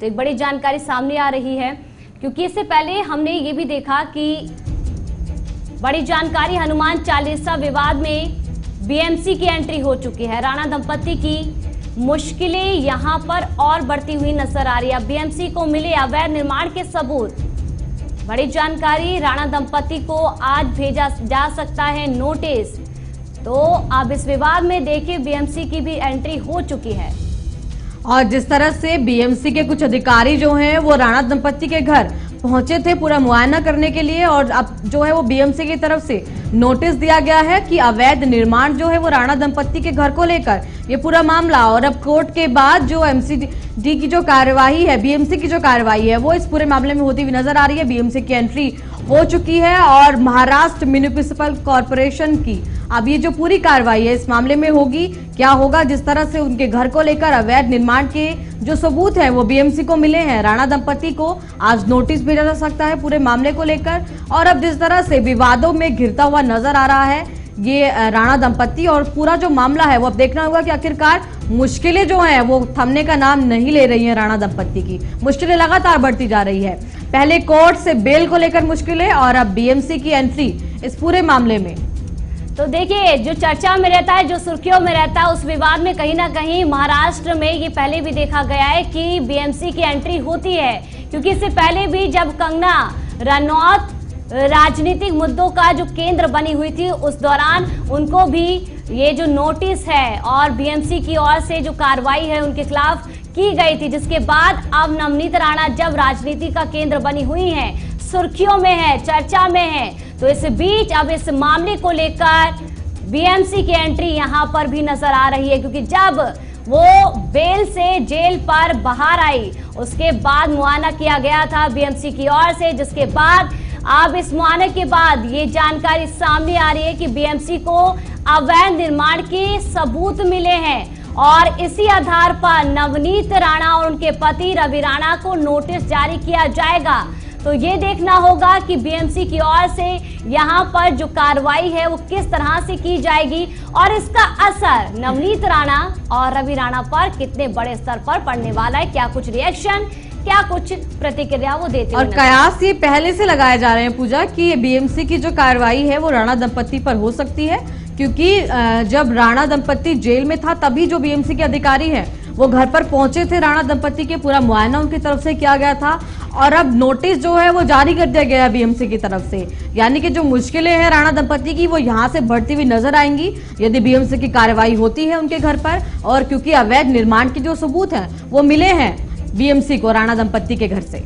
तो एक बड़ी जानकारी सामने आ रही है, क्योंकि इससे पहले हमने ये भी देखा कि बड़ी जानकारी, हनुमान चालीसा विवाद में बीएमसी की एंट्री हो चुकी है। राणा दंपति की मुश्किलें यहां पर और बढ़ती हुई नजर आ रही है। बीएमसी को मिले अवैध निर्माण के सबूत। बड़ी जानकारी, राणा दंपति को आज भेजा जा सकता है नोटिस। तो अब इस विवाद में देखिए बीएमसी की भी एंट्री हो चुकी है। और जिस तरह से बीएमसी के कुछ अधिकारी जो हैं वो राणा दंपति के घर पहुंचे थे पूरा मुआयना करने के लिए, और अब जो है वो बीएमसी की तरफ से नोटिस दिया गया है कि अवैध निर्माण जो है वो राणा दंपति के घर को लेकर ये पूरा मामला, और अब कोर्ट के बाद जो एमसीडी की जो कार्यवाही है, बीएमसी की जो कार्यवाही है वो इस पूरे मामले में होती हुई नजर आ रही है। बीएमसी की एंट्री हो चुकी है और महाराष्ट्र म्युनिसिपल कॉर्पोरेशन की अब ये जो पूरी कार्रवाई है इस मामले में होगी। क्या होगा, जिस तरह से उनके घर को लेकर अवैध निर्माण के जो सबूत है वो बीएमसी को मिले हैं, राणा दंपति को आज नोटिस भेजा जा सकता है पूरे मामले को लेकर। और अब जिस तरह से विवादों में घिरता हुआ नजर आ रहा है ये राणा दंपति और पूरा जो मामला है, वो अब देखना होगा कि आखिरकार मुश्किलें जो हैं वो थमने का नाम नहीं ले रही हैं। राणा दंपति की मुश्किलें लगातार बढ़ती जा रही है, पहले कोर्ट से बेल को लेकर मुश्किलें और अब बीएमसी की एंट्री इस पूरे मामले में। तो देखिए, जो चर्चा में रहता है, जो सुर्खियों में रहता है, उस विवाद में कहीं ना कहीं महाराष्ट्र में ये पहले भी देखा गया है कि बीएमसी की एंट्री होती है, क्योंकि इससे पहले भी जब कंगना रनौत राजनीतिक मुद्दों का जो केंद्र बनी हुई थी उस दौरान उनको भी ये जो नोटिस है और बीएमसी की ओर से जो कार्रवाई है उनके खिलाफ की गई थी, जिसके बाद अब नवनीत राणा जब राजनीति का केंद्र बनी हुई हैं, सुर्खियों में है, चर्चा में है, तो इस बीच अब इस मामले को लेकर बीएमसी की एंट्री यहां पर भी नजर आ रही है, क्योंकि जब वो बेल से जेल पर बाहर आई उसके बाद मुआयना किया गया था बीएमसी की ओर से, जिसके बाद अब इस मुआयने के बाद ये जानकारी सामने आ रही है कि बीएमसी को अवैध निर्माण के सबूत मिले हैं और इसी आधार पर नवनीत राणा और उनके पति रवि राणा को नोटिस जारी किया जाएगा। तो ये देखना होगा कि बीएमसी की ओर से यहाँ पर जो कार्रवाई है वो किस तरह से की जाएगी और इसका असर नवनीत राणा और रवि राणा पर कितने बड़े स्तर पर पड़ने वाला है। क्या कुछ रिएक्शन, क्या कुछ प्रतिक्रिया वो देते हैं। और कयास ये पहले से लगाए जा रहे हैं पूजा कि बीएमसी की जो कार्रवाई है वो राणा दंपति पर हो सकती है, क्योंकि जब राणा दंपति जेल में था तभी जो बीएमसी के अधिकारी हैं वो घर पर पहुंचे थे राणा दंपति के, पूरा मुआयना उनकी तरफ से किया गया था और अब नोटिस जो है वो जारी कर दिया गया बीएमसी की तरफ से। यानी कि जो मुश्किलें हैं राणा दंपति की वो यहाँ से बढ़ती हुई नजर आएंगी यदि बीएमसी की कार्रवाई होती है उनके घर पर, और क्योंकि अवैध निर्माण के जो सबूत हैं वो मिले हैं बीएमसी को राणा दंपति के घर से।